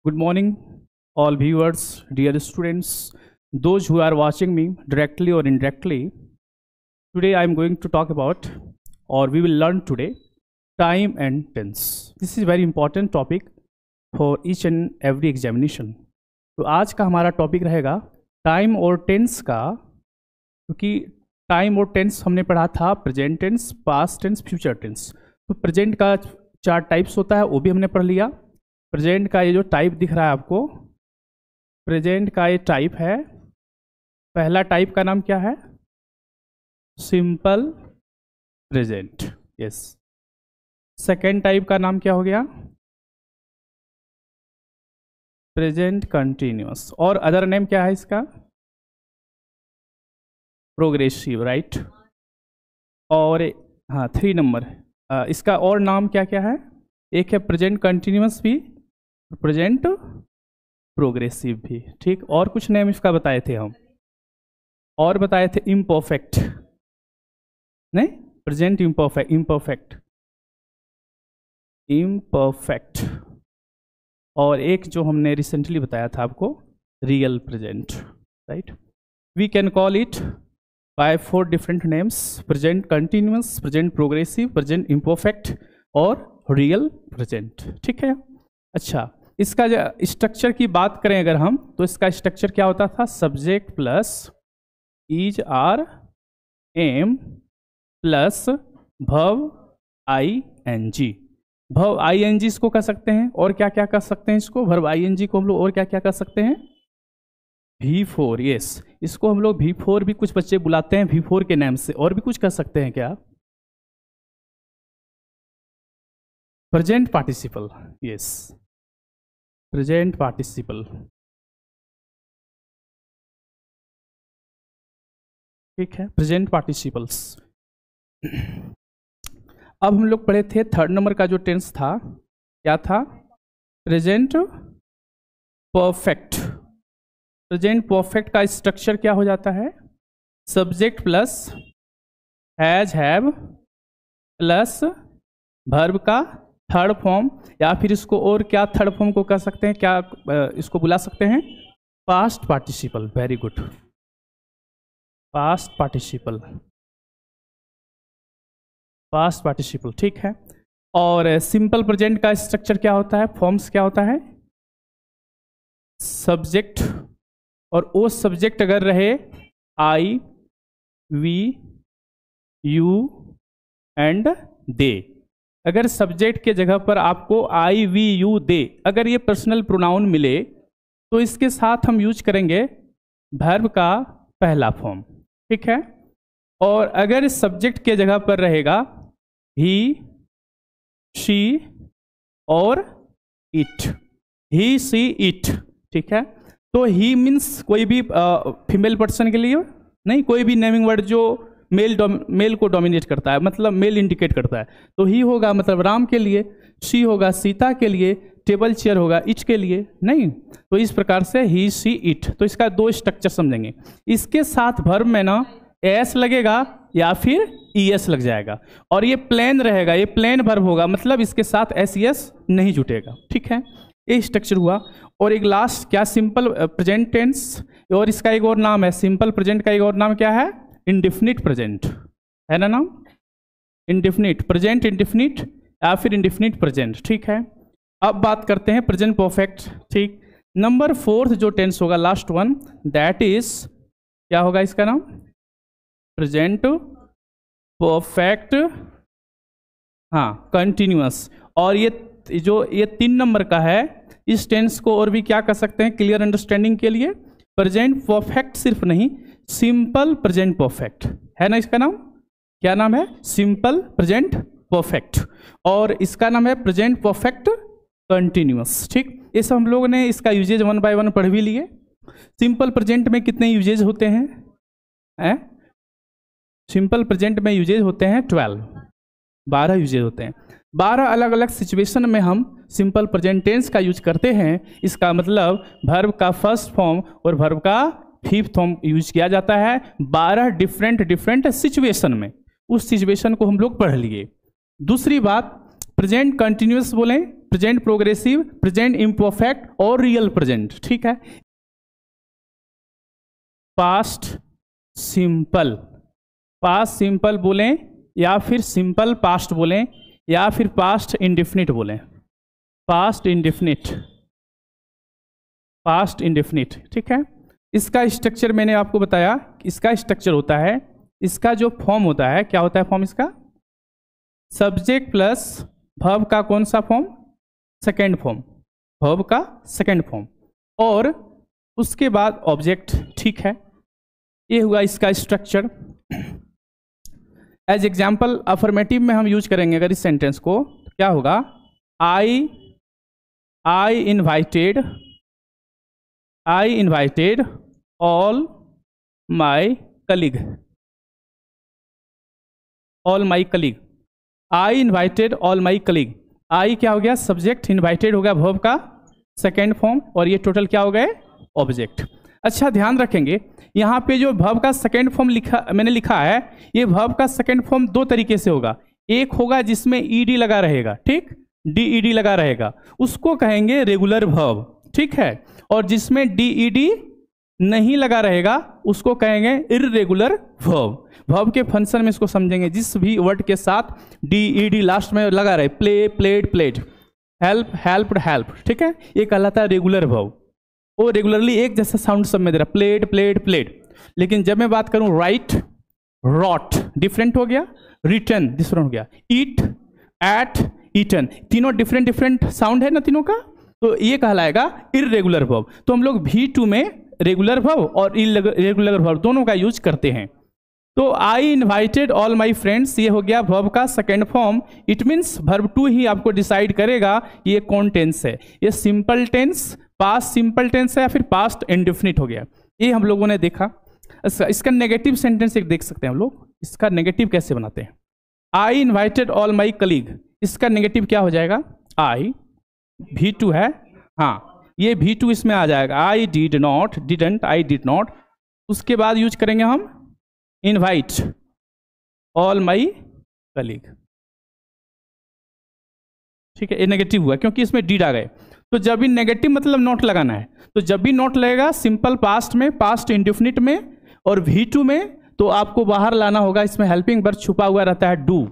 Good morning, all viewers, dear students, those who are watching me directly or indirectly. Today I am going to talk about, or we will learn today, time and tense. This is very important topic for each and every examination. तो आज का हमारा topic रहेगा time और tense का, क्योंकि time और tense हमने पढ़ा था present tense, past tense, future tense. तो प्रेजेंट का 4 टाइप्स होता है, वो भी हमने पढ़ लिया। प्रेजेंट का ये जो टाइप दिख रहा है आपको, प्रेजेंट का ये टाइप है। पहला टाइप का नाम क्या है? Simple present. Yes. Second type का नाम क्या हो गया? Present continuous. और अदर नेम क्या है इसका? Progressive, right. और हाँ, 3 नंबर इसका और नाम क्या क्या है? एक है प्रेजेंट कंटिन्यूअस भी, प्रेजेंट प्रोग्रेसिव भी, ठीक। और कुछ नेम इसका बताए थे हम, और बताए थे इम्परफेक्ट, नहीं, प्रेजेंट इम्परफेक्ट, इम्परफेक्ट। और एक जो हमने रिसेंटली बताया था आपको, real present, right. We can call it by 4 different names: present continuous, present progressive, present imperfect और रियल प्रेजेंट, ठीक है। अच्छा, इसका स्ट्रक्चर की बात करें अगर हम, तो इसका स्ट्रक्चर क्या होता था? Subject plus is, are, am plus verb ing। Verb ing इसको कह सकते हैं, और क्या क्या कर सकते हैं इसको? वर्ब ing को हम लोग और क्या क्या कर सकते हैं? V4, yes. इसको हम लोग V4 भी कुछ बच्चे बुलाते हैं V4 के नाम से। और भी कुछ कर सकते हैं क्या? Present participle, yes, present participle, ठीक है, प्रेजेंट पार्टिसिपल्स। अब हम लोग पढ़े थे 3rd नंबर का जो टेंस था, क्या था? Present perfect. प्रेजेंट परफेक्ट का स्ट्रक्चर क्या हो जाता है? Subject plus has, have plus verb का 3rd फॉर्म, या फिर इसको और क्या 3rd फॉर्म को कह सकते हैं, क्या इसको बुला सकते हैं? Past participle. Very good, past participle, past participle, ठीक है। और सिंपल प्रेजेंट का स्ट्रक्चर क्या होता है? फॉर्म्स क्या होता है? सब्जेक्ट, और वो सब्जेक्ट अगर रहे आई, वी, यू एंड दे। अगर सब्जेक्ट के जगह पर आपको आई, वी, यू, दे, अगर ये पर्सनल प्रोनाउन मिले, तो इसके साथ हम यूज करेंगे वर्ब का पहला फॉर्म, ठीक है। और अगर इस सब्जेक्ट के जगह पर रहेगा ही, शी और इट, ही, सी, इट, ठीक है। तो ही मीन्स कोई भी फीमेल पर्सन के लिए नहीं, कोई भी नेमिंग वर्ड जो मेल को डोमिनेट करता है, मतलब मेल इंडिकेट करता है, तो ही होगा मतलब राम के लिए, शी होगा सीता के लिए, टेबल चेयर होगा इट के लिए, नहीं। तो इस प्रकार से ही, शी, इट। तो इसका 2 स्ट्रक्चर समझेंगे। इसके साथ वर्ब में ना एस लगेगा या फिर ईएस लग जाएगा, और ये प्लेन रहेगा, ये प्लेन वर्ब होगा, मतलब इसके साथ एस नहीं जुटेगा, ठीक है। ये स्ट्रक्चर हुआ। और एक लास्ट क्या? सिंपल प्रेजेंट टेंस, और इसका एक और नाम है सिंपल प्रेजेंट का, एक और नाम क्या है? इंडेफिनिट प्रेजेंट, है ना नाम? इंडेफिनिट प्रेजेंट, इंडेफिनिट या फिर इंडेफिनिट प्रेजेंट, ठीक है। अब बात करते हैं प्रेजेंट परफेक्ट, ठीक। नंबर 4th जो टेंस होगा, लास्ट वन, दैट इज क्या होगा इसका नाम? प्रेजेंट परफेक्ट, हाँ, कंटिन्यूअस। और ये 3 नंबर का है, इस टेंस को और भी क्या कर सकते हैं क्लियर अंडरस्टैंडिंग के लिए? प्रेजेंट परफेक्ट सिर्फ नहीं, सिंपल प्रेजेंट परफेक्ट, है ना इसका नाम? क्या नाम है? Simple present perfect. और इसका नाम है प्रेजेंट परफेक्ट कंटिन्यूअस, ठीक। ये सब हम लोगों ने इसका यूजेज 1 by 1 पढ़ भी लिए। सिंपल प्रेजेंट में कितने यूजेज होते हैं? सिंपल प्रेजेंट में यूजेज होते हैं 12 यूजेज होते हैं। 12 अलग अलग सिचुएशन में हम सिंपल प्रेजेंट टेंस का यूज करते हैं। इसका मतलब वर्ब का 1st फॉर्म और वर्ब का 5th फॉर्म यूज किया जाता है 12 डिफरेंट सिचुएशन में। उस सिचुएशन को हम लोग पढ़ लिए। दूसरी बात, प्रेजेंट कंटिन्यूअस बोलें प्रेजेंट प्रोग्रेसिव, प्रेजेंट इम्परफेक्ट और रियल प्रेजेंट। ठीक है, पास्ट सिंपल, पास्ट सिंपल बोलें या फिर सिंपल पास्ट बोलें या फिर पास्ट इंडेफिनिट बोलें, पास्ट इंडेफिनिट, पास्ट इंडेफिनिट। ठीक है, इसका स्ट्रक्चर मैंने आपको बताया, इसका स्ट्रक्चर होता है, इसका जो फॉर्म होता है, क्या होता है फॉर्म इसका, सब्जेक्ट प्लस वर्ब का कौन सा फॉर्म, सेकेंड फॉर्म, वर्ब का सेकेंड फॉर्म, और उसके बाद ऑब्जेक्ट। ठीक है, ये हुआ इसका स्ट्रक्चर। एज एग्जाम्पल अफर्मेटिव में हम यूज करेंगे अगर इस सेंटेंस को, तो क्या होगा, I invited all my colleague, all my colleague, I invited all my colleague. I क्या हो गया, सब्जेक्ट, इन्वाइटेड हो गया वर्ब का सेकेंड फॉर्म, और ये टोटल क्या हो गए, ऑब्जेक्ट। अच्छा ध्यान रखेंगे, यहाँ पे जो वर्ब का सेकेंड फॉर्म मैंने लिखा है, ये वर्ब का सेकेंड फॉर्म दो तरीके से होगा। एक होगा जिसमें ईडी लगा रहेगा, ठीक, डीईडी लगा रहेगा, उसको कहेंगे रेगुलर वर्ब। ठीक है, और जिसमें डीईडी नहीं लगा रहेगा उसको कहेंगे इर्रेगुलर वर्ब। वर्ब के फंक्शन में इसको समझेंगे, जिस भी वर्ड के साथ डीईडी लास्ट में लगा रहे, play, played, played, help, helped, help. ठीक है, ये कहलाता है रेगुलर वर्ब। वो रेगुलरली एक जैसा साउंड सब में दे रहा, प्लेड, प्लेड, प्लेड। लेकिन जब मैं बात करूं राइट, रॉट डिफरेंट हो गया, रिटर्न डिफरेंट हो गया, ईट, एट, ईटन, तीनों डिफरेंट डिफरेंट साउंड है ना तीनों का, तो ये कहलाएगा इर्रेगुलर वर्ब। तो हम लोग V2 में रेगुलर वर्ब और इर्रेगुलर वर्ब दोनों का यूज करते हैं। तो I invited all my friends, ये हो गया वर्ब का second form. It means verb 2 ही आपको डिसाइड करेगा ये कौन टेंस है, ये simple tense, past simple tense है या फिर पास्ट इंडेफिनिट हो गया। ये हम लोगों ने देखा। इसका नेगेटिव सेंटेंस एक देख सकते हैं हम लोग, इसका नेगेटिव कैसे बनाते हैं। आई इन्वाइटेड ऑल माई कलीग, इसका नेगेटिव क्या हो जाएगा, आई, V2 है, हाँ ये V2 इसमें आ जाएगा, I did not, didn't, I did not. उसके बाद यूज करेंगे हम इनवाइट ऑल माई कलीग। ठीक है, ये नेगेटिव हुआ क्योंकि इसमें डिड आ गए। तो जब भी नेगेटिव मतलब नॉट लगाना है, तो जब भी नॉट लगेगा सिंपल पास्ट में, पास्ट इंडेफिनिट में और V2 में, तो आपको बाहर लाना होगा, इसमें हेल्पिंग वर्ब छुपा हुआ रहता है डू।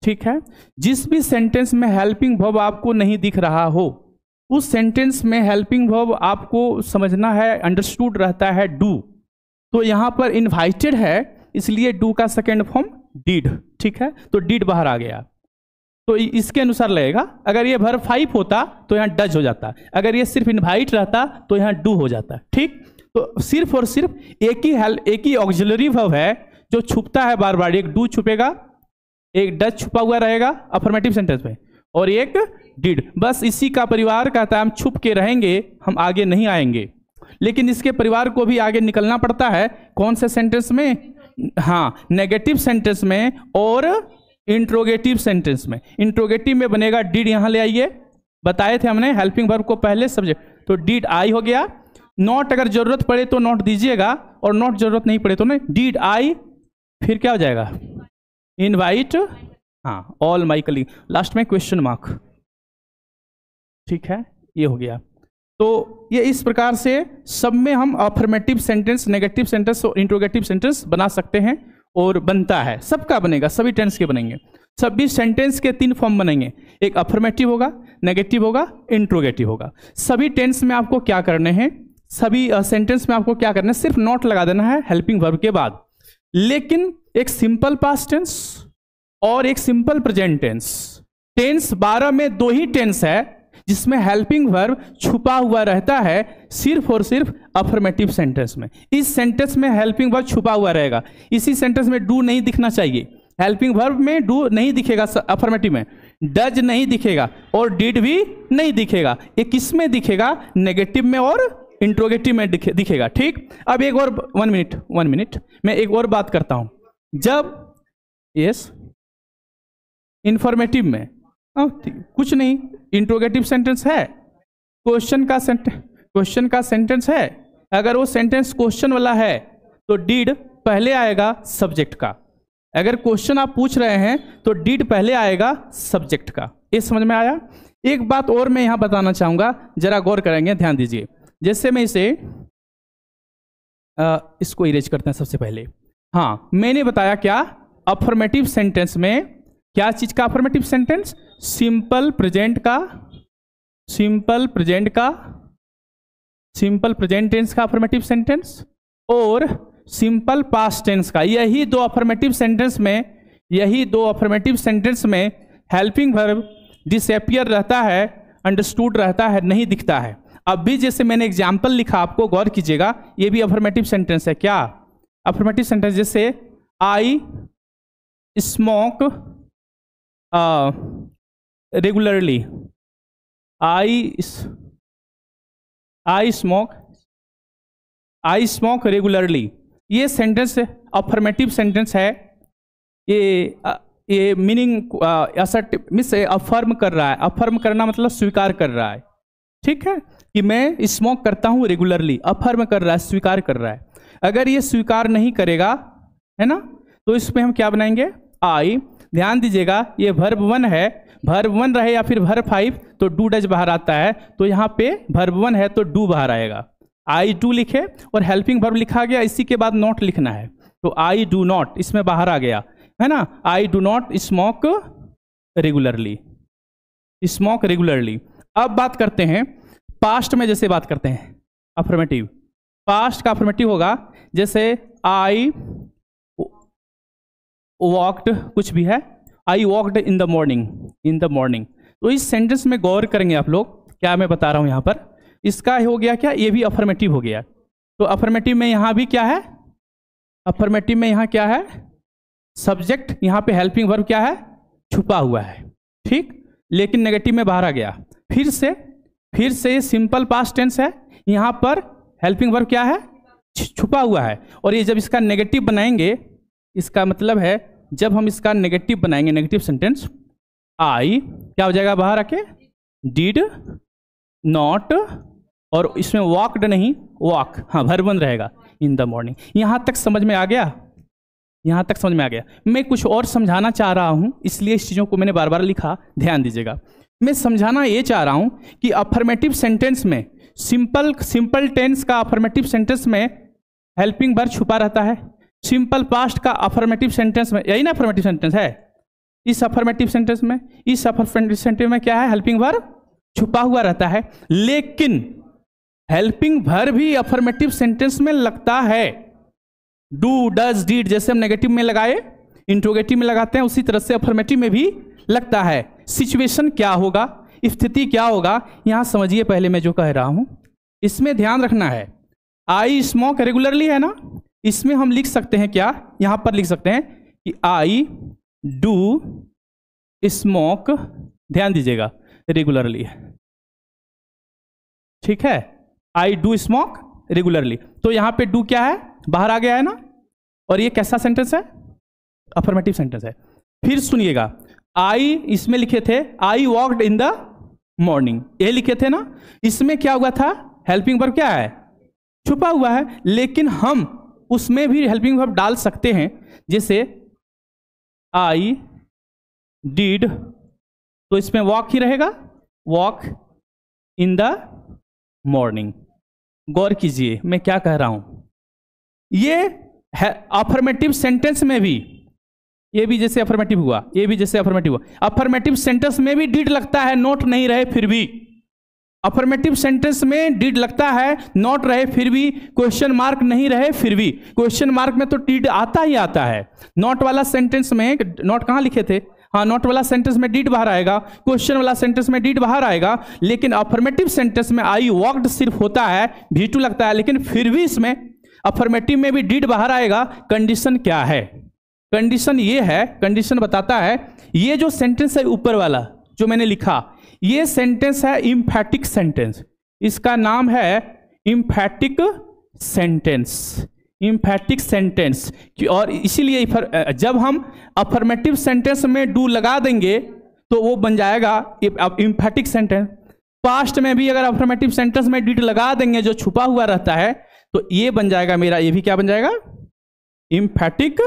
ठीक है, जिस भी सेंटेंस में हेल्पिंग वर्ब आपको नहीं दिख रहा हो, उस सेंटेंस में हेल्पिंग वर्ब आपको समझना है, अंडरस्टूड रहता है डू। तो यहां पर इनवाइटेड है इसलिए डू का सेकेंड फॉर्म डिड। ठीक है, तो डिड बाहर आ गया, तो इसके अनुसार लगेगा। अगर ये वर्ब 5 होता तो यहां डज हो जाता, अगर ये सिर्फ इनवाइट रहता तो यहां डू हो जाता। ठीक, तो सिर्फ और सिर्फ एक ही ऑक्सिलरी वर्ब है जो छुपता है बार बार, एक डू छुपेगा, एक डज छुपा हुआ रहेगा अफर्मेटिव सेंटेंस में, और एक डिड। बस इसी का परिवार कहता है हम छुप के रहेंगे, हम आगे नहीं आएंगे। लेकिन इसके परिवार को भी आगे निकलना पड़ता है, कौन से सेंटेंस में, हाँ नेगेटिव सेंटेंस में और इंट्रोगेटिव सेंटेंस में। इंट्रोगेटिव में बनेगा डिड, यहां ले आइए, बताए थे हमने हेल्पिंग वर्ब को पहले सब्जेक्ट, तो डिड आई हो गया। नॉट अगर जरूरत पड़े तो नॉट दीजिएगा, और नॉट जरूरत नहीं पड़े तो नहीं, डिड आई, फिर क्या हो जाएगा, इनवाइट, हाँ ऑल माई कलीग, लास्ट में क्वेश्चन मार्क। ठीक है, ये हो गया। तो ये इस प्रकार से सब में हम अफर्मेटिव सेंटेंस, नेगेटिव सेंटेंस और इंट्रोगेटिव सेंटेंस बना सकते हैं, और बनता है, सबका बनेगा, सभी टेंस के बनेंगे। सभी सेंटेंस के 3 फॉर्म बनेंगे, एक अफर्मेटिव होगा, नेगेटिव होगा, इंट्रोगेटिव होगा। सभी टेंस में आपको क्या करने हैं, सभी सेंटेंस में आपको क्या करना है, सिर्फ नॉट लगा देना है हेल्पिंग वर्ब के बाद। लेकिन एक सिंपल पास्ट टेंस और एक सिंपल प्रेजेंट टेंस, टेंस 12 में 2 ही टेंस है जिसमें हेल्पिंग वर्ब छुपा हुआ रहता है, सिर्फ और सिर्फ अफर्मेटिव सेंटेंस में। इस सेंटेंस में हेल्पिंग वर्ब छुपा हुआ रहेगा, इसी सेंटेंस में डू नहीं दिखना चाहिए, हेल्पिंग वर्ब में डू नहीं दिखेगा, अफर्मेटिव में डज नहीं दिखेगा और डिड भी नहीं दिखेगा। ये किस में दिखेगा, नेगेटिव में और इंट्रोगेटिव में दिखेगा। ठीक, अब एक और 1 मिनट मैं एक और बात करता हूं। जब यस इंफॉर्मेटिव में कुछ नहीं, इंट्रोगेटिव सेंटेंस है, क्वेश्चन का सेंटेंस है, अगर वो सेंटेंस क्वेश्चन वाला है तो डिड पहले आएगा सब्जेक्ट का, अगर क्वेश्चन आप पूछ रहे हैं तो डिड पहले आएगा सब्जेक्ट का। ये समझ में आया। एक बात और मैं यहां बताना चाहूंगा, जरा गौर करेंगे, ध्यान दीजिए। जैसे मैं इसे इसको इरेज करते हैं सबसे पहले। हाँ, मैंने बताया क्या, अफर्मेटिव सेंटेंस में क्या चीज का affirmative sentence, simple present tense का अफर्मेटिव सेंटेंस और सिंपल पास्ट टेंस का। यही दो अफर्मेटिव सेंटेंस में हेल्पिंग वर्ब डिसअपियर रहता है, अंडरस्टूड रहता है, नहीं दिखता है। अब भी जैसे मैंने एग्जाम्पल लिखा, आपको गौर कीजिएगा, ये भी अफर्मेटिव सेंटेंस है। क्या अफर्मेटिव सेंटेंस, जैसे I smoke regularly, I smoke regularly, ये सेंटेंस अफर्मेटिव सेंटेंस है। ये मीनिंग असर्टिव मीन्स अफर्म कर रहा है। अफर्म करना मतलब स्वीकार कर रहा है, ठीक है, कि मैं स्मोक करता हूं रेगुलरली, अफर्म कर रहा है, स्वीकार कर रहा है। अगर ये स्वीकार नहीं करेगा, है ना, तो इसमें हम क्या बनाएंगे, आई। ध्यान दीजिएगा, ये वर्ब 1 है, वर्ब 1 रहे या फिर वर्ब 5 तो डू डज बाहर आता है, तो यहाँ पे वर्ब 1 है तो डू बाहर आएगा। आई डू लिखे और हेल्पिंग वर्ब लिखा गया, इसी के बाद नॉट लिखना है, तो आई डू नॉट इसमें बाहर आ गया, है ना। I do not smoke regularly, अब बात करते हैं पास्ट में। जैसे बात करते हैं अफर्मेटिव, पास्ट का अफर्मेटिव होगा, जैसे आई वॉकड, कुछ भी है, I walked in the morning. तो इस सेंटेंस में गौर करेंगे आप लोग, क्या मैं बता रहा हूं यहां पर, इसका हो गया क्या, ये भी अफर्मेटिव हो गया। तो अफर्मेटिव में यहां भी क्या है, अफर्मेटिव में यहां क्या है, सब्जेक्ट, यहां पे हेल्पिंग वर्ब क्या है, छुपा हुआ है, ठीक, लेकिन नेगेटिव में बाहर आ गया। फिर से सिंपल पास्ट टेंस है, यहां पर हेल्पिंग वर्ब क्या है, छुपा हुआ है। और ये जब इसका नेगेटिव बनाएंगे, इसका मतलब है जब हम इसका नेगेटिव बनाएंगे, नेगेटिव सेंटेंस, आई क्या हो जाएगा बाहर आके, डिड नॉट, और इसमें वॉकड नहीं, वॉक, हाँ वर्ब 1 रहेगा, इन द मॉर्निंग। यहां तक समझ में आ गया, यहां तक समझ में आ गया। मैं कुछ और समझाना चाह रहा हूं, इसलिए इस चीजों को मैंने बार बार लिखा, ध्यान दीजिएगा। मैं समझाना ये चाह रहा हूं कि अफर्मेटिव सेंटेंस में, सिंपल टेंस का अफर्मेटिव सेंटेंस में हेल्पिंग वर्ब छुपा रहता है, सिंपल पास्ट का अफर्मेटिव सेंटेंस में, यही ना अफर्मेटिव सेंटेंस है, इस अफर्मेटिव सेंटेंस में क्या है, हेल्पिंग वर्ब छुपा हुआ रहता है। लेकिन हेल्पिंग वर्ब भी अफर्मेटिव सेंटेंस में लगता है, डू डज डिड, जैसे हम नेगेटिव में लगाए, इंट्रोगेटिव में लगाते हैं, उसी तरह से अफर्मेटिव में भी लगता है। सिचुएशन क्या होगा, स्थिति क्या होगा, यहां समझिए पहले मैं जो कह रहा हूं, इसमें ध्यान रखना है। आई स्मोक रेगुलरली है ना, इसमें हम लिख सकते हैं क्या, यहां पर लिख सकते हैं कि आई डू स्मोक, ध्यान दीजिएगा, रेगुलरली, ठीक है, आई डू स्मोक रेगुलरली। तो यहां पे डू क्या है, बाहर आ गया है ना, और ये कैसा सेंटेंस है, अफर्मेटिव सेंटेंस है। फिर सुनिएगा, आई इसमें लिखे थे, I walked in the morning, ये लिखे थे ना, इसमें क्या हुआ था, हेल्पिंग वर्ब क्या है, छुपा हुआ है, लेकिन हम उसमें भी हेल्पिंग वर्ब डाल सकते हैं, जैसे आई डिड, तो इसमें वॉक ही रहेगा, वॉक इन द मॉर्निंग। गौर कीजिए मैं क्या कह रहा हूं, ये अफर्मेटिव सेंटेंस में भी, ये भी जैसे अफर्मेटिव हुआ, ये भी जैसे अफर्मेटिव हुआ, अफर्मेटिव सेंटेंस में भी डिड लगता है, नोट नहीं रहे फिर भी, अफर्मेटिव सेंटेंस में डिड लगता है, नॉट रहे फिर भी, क्वेश्चन मार्क नहीं रहे फिर भी, क्वेश्चन मार्क में तो डिड आता ही आता है। नॉट वाला सेंटेंस में, नॉट कहां लिखे थे, हाँ नॉट वाला सेंटेंस में डिड बाहर आएगा, क्वेश्चन वाला सेंटेंस में डिड बाहर आएगा, लेकिन अफर्मेटिव सेंटेंस में आई वॉकड सिर्फ होता है, V2 लगता है, लेकिन फिर भी इसमें अफर्मेटिव में भी डिड बाहर आएगा। कंडीशन क्या है, कंडीशन ये है, कंडीशन बताता है, ये जो सेंटेंस है ऊपर वाला जो मैंने लिखा, ये सेंटेंस है इम्फैटिक सेंटेंस, इसका नाम है इम्फैटिक सेंटेंस, इम्फैटिक सेंटेंस। और इसीलिए जब हम अफर्मेटिव सेंटेंस में डू लगा देंगे तो वो बन जाएगा इम्फैटिक सेंटेंस। पास्ट में भी अगर अफर्मेटिव सेंटेंस में डिड लगा देंगे जो छुपा हुआ रहता है, तो ये बन जाएगा मेरा, ये भी क्या बन जाएगा, इम्फैटिक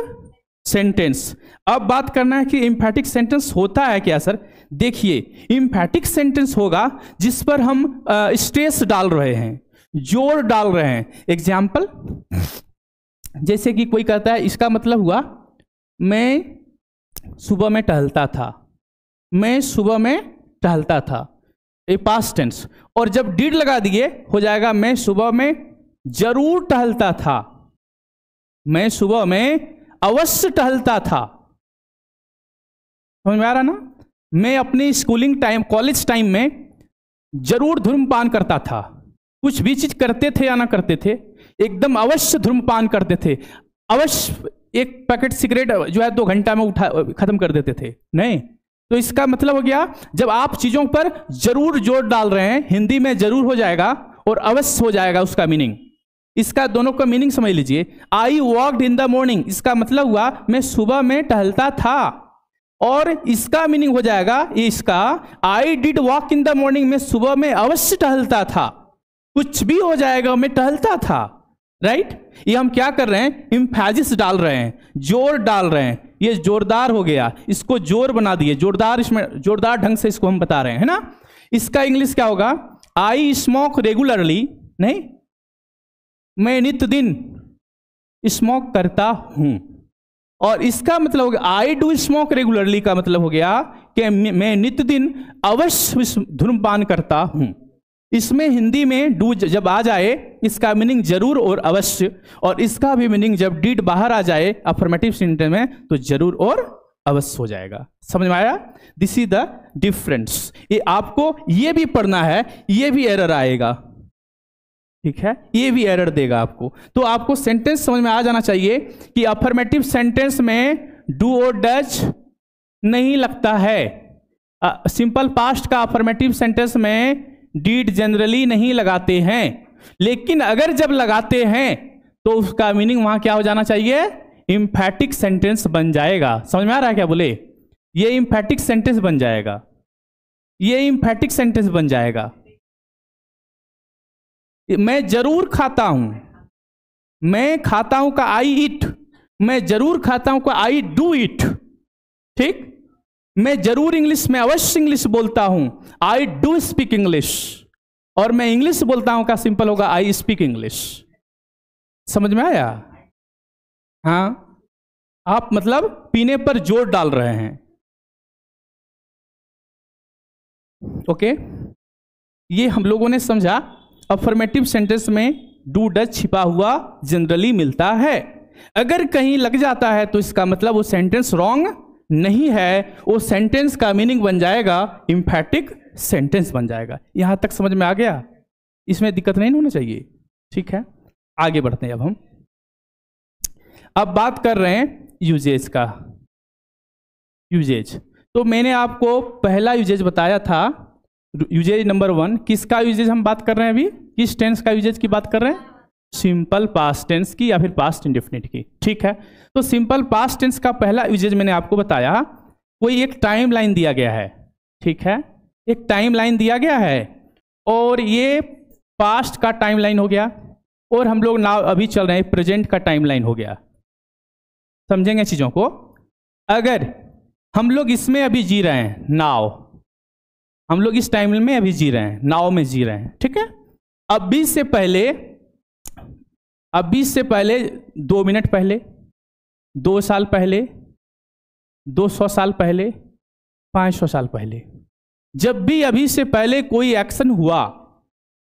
सेंटेंस। अब बात करना है कि इम्फैटिक सेंटेंस होता है क्या सर। देखिए, इम्फैटिक सेंटेंस होगा जिस पर हम स्ट्रेस डाल रहे हैं, जोर डाल रहे हैं। एग्जाम्पल, जैसे कि कोई कहता है, इसका मतलब हुआ मैं सुबह में टहलता था, मैं सुबह में टहलता था, ये पास्ट टेंस। और जब डिड लगा दिए हो जाएगा मैं सुबह में जरूर टहलता था, मैं सुबह में अवश्य टहलता था। समझ में आ रहा ना। मैं अपनी स्कूलिंग टाइम, कॉलेज टाइम में जरूर धूम्रपान करता था। कुछ भी चीज करते थे या ना करते थे, एकदम अवश्य धूम्रपान करते थे। अवश्य एक पैकेट सिगरेट जो है 2 घंटा में खत्म कर देते थे, नहीं। तो इसका मतलब हो गया, जब आप चीजों पर जरूर जोर डाल रहे हैं, हिंदी में जरूर हो जाएगा और अवश्य हो जाएगा उसका मीनिंग। इसका दोनों का मीनिंग समझ लीजिए। I walked in the morning, इसका मतलब हुआ मैं सुबह में टहलता था, और इसका मीनिंग हो जाएगा इसका, I did walk in the morning, मैं सुबह में अवश्य टहलता था। कुछ भी हो जाएगा, मैं टहलता था, राइट। ये हम क्या कर रहे हैं, इम्फेसिस डाल रहे हैं, जोर डाल रहे हैं। ये जोरदार हो गया, इसको जोर बना दिए, जोरदार, इसमें जोरदार ढंग से इसको हम बता रहे हैं, है ना। इसका इंग्लिश क्या होगा, आई स्मोक रेगुलरली, नहीं, मैं नित्य दिन स्मोक करता हूं। और इसका मतलब हो गया आई डू स्मोक रेगुलरली, का मतलब हो गया कि मैं नित्य दिन अवश्य धूम्रपान करता हूं। इसमें हिंदी में डू जब आ जाए, इसका मीनिंग जरूर और अवश्य, और इसका भी मीनिंग जब डिड बाहर आ जाए अफर्मेटिव सेंटेंस में, तो जरूर और अवश्य हो जाएगा। समझ में आया। This is the difference. ये आपको ये भी पढ़ना है, ये भी एरर आएगा, ठीक है, ये भी एरर देगा आपको। तो आपको सेंटेंस समझ में आ जाना चाहिए कि अफर्मेटिव सेंटेंस में डू और डज नहीं लगता है। सिंपल पास्ट का अफर्मेटिव सेंटेंस में डीड जनरली नहीं लगाते हैं, लेकिन अगर जब लगाते हैं तो उसका मीनिंग वहां क्या हो जाना चाहिए, इम्फैटिक सेंटेंस बन जाएगा। समझ में आ रहा है क्या बोले, ये इम्फैटिक सेंटेंस बन जाएगा, ये इम्फैटिक सेंटेंस बन जाएगा। मैं जरूर खाता हूं, मैं खाता हूं का आई ईट, मैं जरूर खाता हूं का आई डू इट, ठीक। मैं जरूर इंग्लिश में अवश्य इंग्लिश बोलता हूं, आई डू स्पीक इंग्लिश। और मैं इंग्लिश बोलता हूं का सिंपल होगा आई स्पीक इंग्लिश। समझ में आया। हाँ, आप मतलब पीने पर जोर डाल रहे हैं, ओके। ये हम लोगों ने समझा अफर्मेटिव सेंटेंस में डू डज छिपा हुआ जनरली मिलता है। अगर कहीं लग जाता है तो इसका मतलब वो सेंटेंस रॉन्ग नहीं है, वो सेंटेंस का मीनिंग बन जाएगा इम्फैटिक सेंटेंस बन जाएगा। यहां तक समझ में आ गया, इसमें दिक्कत नहीं होना चाहिए, ठीक है। आगे बढ़ते हैं। अब बात कर रहे हैं यूजेज का। यूजेज, तो मैंने आपको पहला यूजेज बताया था, यूजेज नंबर 1। किसका यूजेज हम बात कर रहे हैं अभी, किस टेंस का यूजेज की बात कर रहे हैं, सिंपल पास्ट टेंस की या फिर पास्ट इंडेफिनिट की, ठीक है। तो सिंपल पास्ट टेंस का पहला यूजेज मैंने आपको बताया, कोई एक टाइम लाइन दिया गया है, ठीक है, एक टाइम लाइन दिया गया है, और ये पास्ट का टाइम लाइन हो गया, और हम लोग नाउ अभी चल रहे हैं प्रेजेंट का टाइम लाइन हो गया। समझेंगे चीजों को। अगर हम लोग इसमें अभी जी रहे हैं, नाउ हम लोग इस टाइम में अभी जी रहे हैं, नाउ में जी रहे हैं, ठीक है। अभी से पहले 2 मिनट पहले, 2 साल पहले, 200 साल पहले, 500 साल पहले, जब भी अभी से पहले कोई एक्शन हुआ,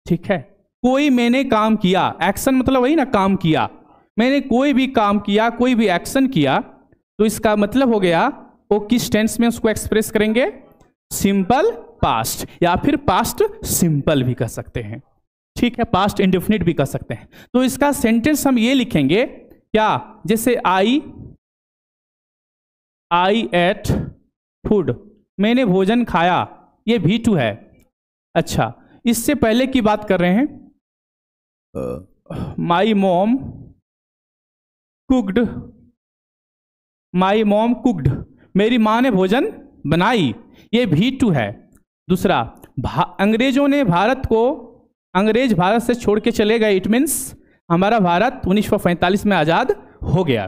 ठीक है, कोई मैंने काम किया, एक्शन मतलब वही ना, काम किया, मैंने कोई भी काम किया, कोई भी एक्शन किया, तो इसका मतलब हो गया वो किस टेंस में उसको एक्सप्रेस करेंगे, सिंपल पास्ट, या फिर पास्ट सिंपल भी कह सकते हैं, ठीक है, पास्ट इंडेफिनिट भी कह सकते हैं। तो इसका सेंटेंस हम ये लिखेंगे क्या, जैसे आई एट फूड, मैंने भोजन खाया, ये V2 है। अच्छा, इससे पहले की बात कर रहे हैं, माई मॉम कुक्ड, मेरी माँ ने भोजन बनाई, ये V2 है। दूसरा, अंग्रेज भारत से छोड़ के चले गए, इट मीन्स हमारा भारत 1945 में आज़ाद हो गया।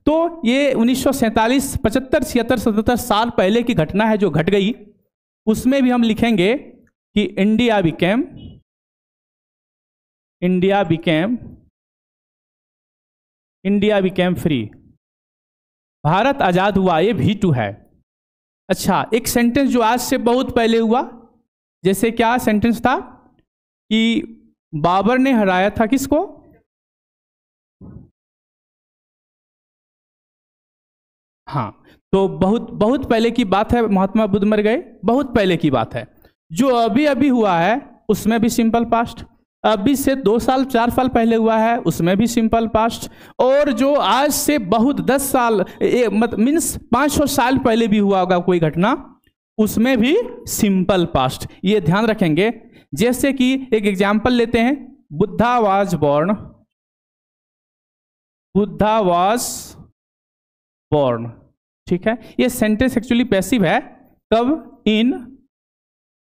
तो ये 1947, 75, 76, 77 साल पहले की घटना है जो घट गई। उसमें भी हम लिखेंगे कि इंडिया बिकेम फ्री, भारत आजाद हुआ, ये V2 है। अच्छा, एक सेंटेंस जो आज से बहुत पहले हुआ, जैसे क्या सेंटेंस था कि बाबर ने हराया था किसको? हाँ, तो बहुत बहुत पहले की बात है, महात्मा बुद्ध मर गए, बहुत पहले की बात है। जो अभी अभी हुआ है उसमें भी सिंपल पास्ट, अभी से 2 साल 4 साल पहले हुआ है उसमें भी सिंपल पास्ट, और जो आज से बहुत 10 साल मीन्स 500 साल पहले भी हुआ होगा कोई घटना, उसमें भी सिंपल पास्ट। ये ध्यान रखेंगे। जैसे कि एक एग्जाम्पल लेते हैं, बुद्धा वाज बॉर्न, ठीक है। ये सेंटेंस एक्चुअली पैसिव है। कब? इन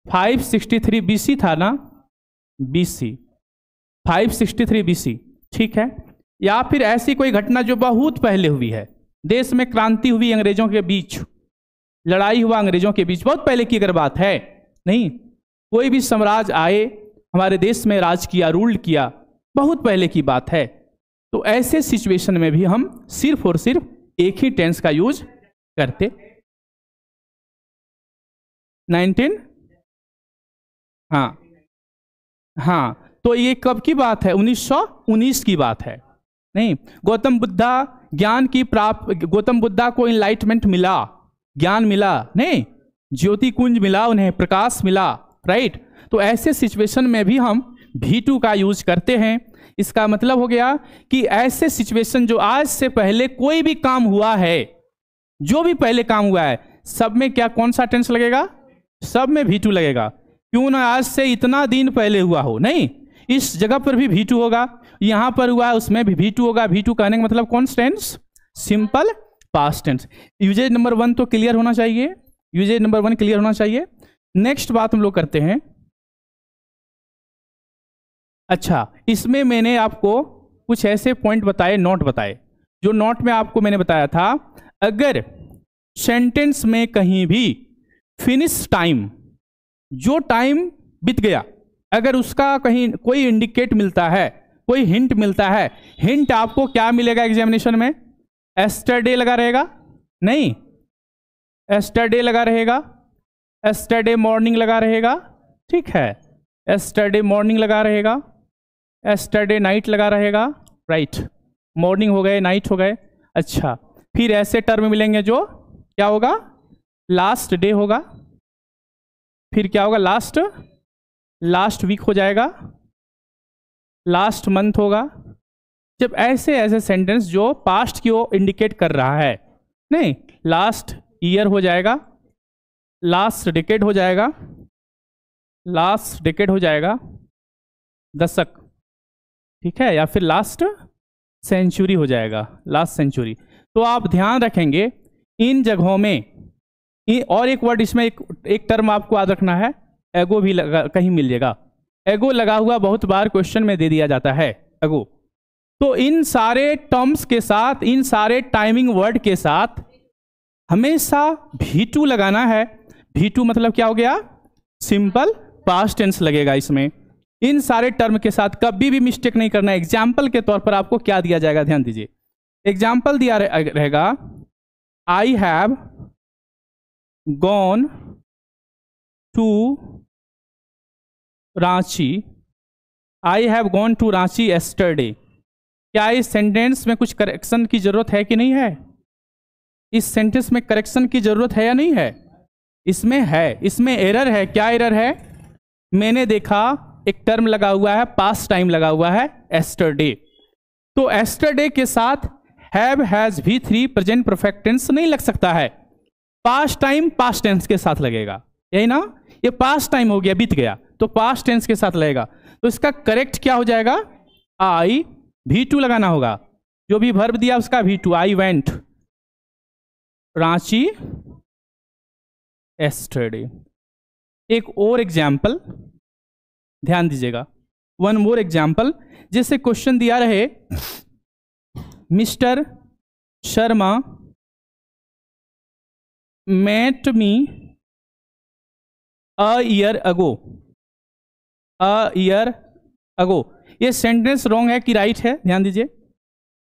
563 BC था ना, BC 563 BC, ठीक है। या फिर ऐसी कोई घटना जो बहुत पहले हुई है, देश में क्रांति हुई अंग्रेजों के बीच, लड़ाई हुआ अंग्रेजों के बीच, बहुत पहले की अगर बात है, नहीं कोई भी साम्राज्य आए हमारे देश में राज किया, रूल किया, बहुत पहले की बात है। तो ऐसे सिचुएशन में भी हम सिर्फ और सिर्फ एक ही टेंस का यूज करते। 19, हाँ, तो ये कब की बात है? 1919 की बात है। नहीं, गौतम बुद्धा को इनलाइटमेंट मिला, ज्ञान मिला, नहीं ज्योति कुंज मिला, उन्हें प्रकाश मिला, राइट। तो ऐसे सिचुएशन में भी हम V2 का यूज करते हैं। इसका मतलब हो गया कि ऐसे सिचुएशन जो आज से पहले कोई भी काम हुआ है, जो भी पहले काम हुआ है, सब में क्या कौन सा टेंस लगेगा? सब में V2 लगेगा। क्यों ना आज से इतना दिन पहले हुआ हो, नहीं इस जगह पर भी V2 होगा, यहां पर हुआ है उसमें भी V2 होगा। V2 कहने का मतलब कौन सा tense? Simple past tense. Usages number 1 तो क्लियर होना चाहिए, यूजेज नंबर 1 क्लियर होना चाहिए। नेक्स्ट बात हम लोग करते हैं। अच्छा, इसमें मैंने आपको कुछ ऐसे पॉइंट बताए, नोट बताए, जो नोट में आपको मैंने बताया था, अगर सेंटेंस में कहीं भी फिनिश टाइम, जो टाइम बीत गया, अगर उसका कहीं कोई इंडिकेट मिलता है, कोई हिंट मिलता है, हिंट आपको क्या मिलेगा एग्जामिनेशन में? एस्टरडे लगा रहेगा, नहीं एस्टरडे लगा रहेगा, एस्टरडे मॉर्निंग लगा रहेगा, ठीक है, एस्टरडे मॉर्निंग लगा रहेगा, एस्टरडे नाइट लगा रहेगा, राइट। मॉर्निंग हो गए, नाइट हो गए। अच्छा, फिर ऐसे टर्म मिलेंगे जो क्या होगा? लास्ट डे होगा, फिर क्या होगा? लास्ट वीक हो जाएगा, लास्ट मंथ होगा। जब ऐसे ऐसे सेंटेंस जो पास्ट की ओर इंडिकेट कर रहा है, नहीं लास्ट ईयर हो जाएगा, लास्ट डेकेड हो जाएगा, लास्ट डेकेड हो जाएगा, दशक, ठीक है, या फिर लास्ट सेंचुरी हो जाएगा, लास्ट सेंचुरी। तो आप ध्यान रखेंगे इन जगहों में। और एक वर्ड इसमें, एक टर्म आपको याद रखना है, एगो भी कहीं मिल जाएगा। एगो लगा हुआ बहुत बार क्वेश्चन में दे दिया जाता है, एगो। तो इन सारे टर्म्स के साथ, इन सारे टाइमिंग वर्ड के साथ हमेशा V2 लगाना है। V2 मतलब क्या हो गया? सिंपल पास्ट टेंस लगेगा इसमें। इन सारे टर्म के साथ कभी भी मिस्टेक नहीं करना है। एग्जाम्पल के तौर पर आपको क्या दिया जाएगा, ध्यान दीजिए। एग्जाम्पल दिया रहेगा, I have gone to Ranchi, I have gone to Ranchi yesterday. क्या इस सेंटेंस में कुछ करेक्शन की जरूरत है कि नहीं है? इस सेंटेंस में करेक्शन की जरूरत है या नहीं है? इसमें है, इसमें एरर है। क्या एरर है? मैंने देखा एक टर्म लगा हुआ है, पास्ट टाइम लगा हुआ है, एस्टरडे। तो एस्टरडे के साथ have, has, V3 present perfect tense नहीं लग सकता है। पास्ट टाइम पास्ट टेंस के साथ लगेगा, यही ना। ये पास्ट टाइम हो गया, बीत गया, तो पास्ट टेंस के साथ लगेगा। तो इसका करेक्ट क्या हो जाएगा? आई, V2 लगाना होगा। जो भी वर्ब दिया उसका V2। I went Ranchi yesterday. एक और एग्जाम्पल ध्यान दीजिएगा, वन मोर एग्जाम्पल। जैसे क्वेश्चन दिया रहे, mister Sharma met me a year ago। a year ago, ये सेंटेंस रॉन्ग है कि राइट है? ध्यान दीजिए,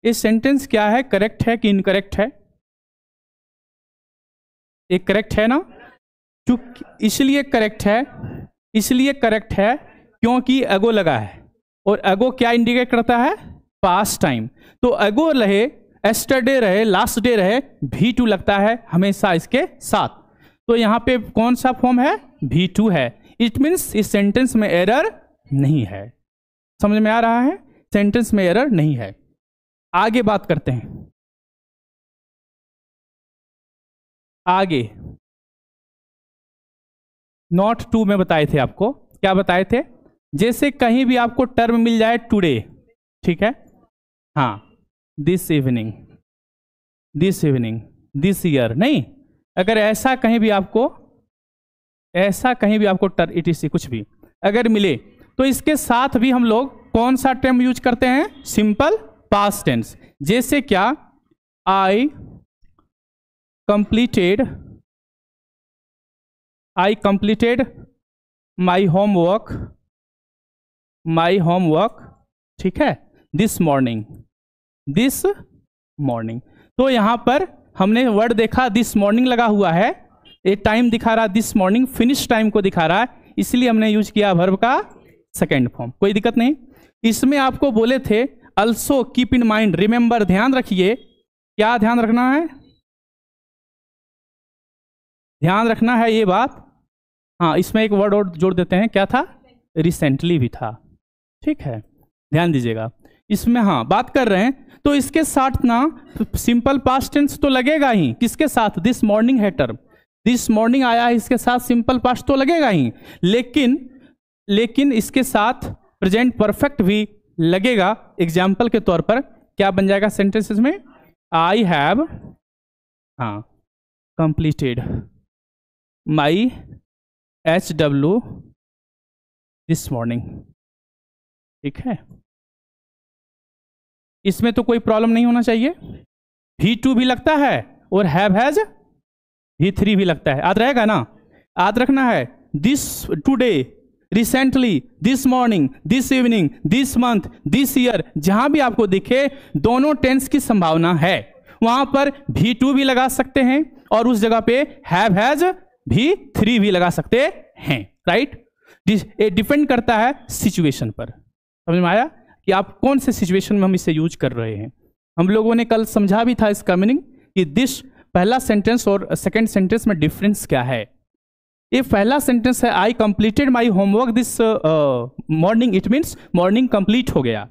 ये सेंटेंस क्या है, करेक्ट है कि इनकरेक्ट है? ये करेक्ट है ना? इसलिए करेक्ट है क्योंकि अगो लगा है, और अगो क्या इंडिकेट करता है? Past time. तो अगो रहे, एस्टरडे रहे, लास्ट डे रहे, V2 लगता है हमेशा इसके साथ। तो यहां पे कौन सा फॉर्म है? V2 है। इट मीन्स इस सेंटेंस में एरर नहीं है। समझ में आ रहा है? सेंटेंस में एरर नहीं है। आगे बात करते हैं। आगे नॉट टू में बताए थे आपको, क्या बताए थे? जैसे कहीं भी आपको टर्म मिल जाए टुडे, ठीक है, हाँ, दिस इवनिंग, दिस ईयर, नहीं, अगर ऐसा कहीं भी आपको इटीसी कुछ भी अगर मिले तो इसके साथ भी हम लोग कौन सा टर्म यूज करते हैं? Simple past tense. जैसे क्या? आई कंप्लीटेड माई होमवर्क, ठीक है, दिस मॉर्निंग। तो यहां पर हमने वर्ड देखा, दिस मॉर्निंग लगा हुआ है, ये टाइम दिखा रहा, दिस मॉर्निंग फिनिश टाइम को दिखा रहा है, इसलिए हमने यूज किया वर्ब का सेकेंड फॉर्म। कोई दिक्कत नहीं। इसमें आपको बोले थे also keep in mind, remember, ध्यान रखिए। क्या ध्यान रखना है? ध्यान रखना है ये बात। हाँ, इसमें एक वर्ड और जोड़ देते हैं, क्या था? रिसेंटली भी था, ठीक है, ध्यान दीजिएगा। इसमें हाँ बात कर रहे हैं तो इसके साथ ना सिंपल पास्ट टेंस तो लगेगा ही। किसके साथ? दिस मॉर्निंग है टर्म, दिस मॉर्निंग आया है, इसके साथ सिंपल पास्ट तो लगेगा ही, लेकिन इसके साथ प्रेजेंट परफेक्ट भी लगेगा। एग्जाम्पल के तौर पर क्या बन जाएगा सेंटेंसेस में? I have completed my HW this morning, ठीक है। इसमें तो कोई प्रॉब्लम नहीं होना चाहिए। V2 भी लगता है और हैव हैज V3 भी लगता है, याद रहेगा ना? याद रखना है, this today, recently, this morning, this evening, this month, this year, जहां भी आपको दिखे दोनों टेंस की संभावना है। वहां पर V2 भी लगा सकते हैं और उस जगह पे हैव हैज V3 भी लगा सकते हैं, राइट? डिपेंड करता है सिचुएशन पर। समझ में आया कि आप कौन से सिचुएशन में हम इसे यूज कर रहे हैं। हम लोगों ने कल समझा भी था इसका मीनिंग कि दिस पहला सेंटेंस और सेकंड सेंटेंस में डिफरेंस क्या है। ये पहला सेंटेंस है I completed my homework this morning, it means morning complete हो गया।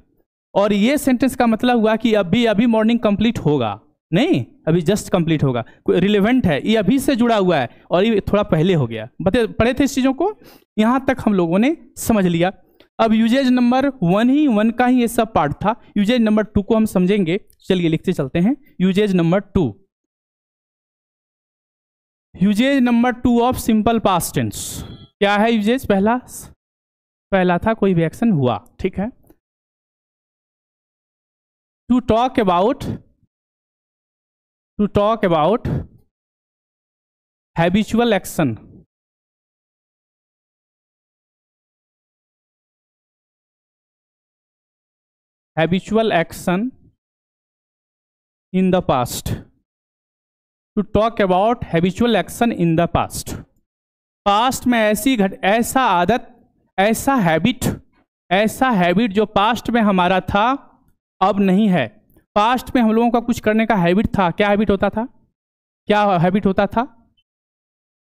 और ये सेंटेंस का मतलब हुआ कि अभी मॉर्निंग कंप्लीट होगा, नहीं, अभी जस्ट कंप्लीट होगा। रिलेवेंट है, ये अभी से जुड़ा हुआ है और ये थोड़ा पहले हो गया। पढ़े थे इस चीजों को, यहां तक हम लोगों ने समझ लिया। अब यूजेज नंबर 1 का ही ये सब पार्ट था। यूजेज नंबर 2 को हम समझेंगे। चलिए लिखते चलते हैं। Usages number 2, usages number 2 of simple past tense. क्या है यूजेज? पहला था कोई भी एक्शन हुआ, ठीक है। To talk about habitual action, in the past, to talk about habitual action in the past। Past में ऐसा आदत, ऐसा हैबिट जो पास्ट में हमारा था अब नहीं है। पास्ट में हम लोगों का कुछ करने का हैबिट था। क्या हैबिट होता था?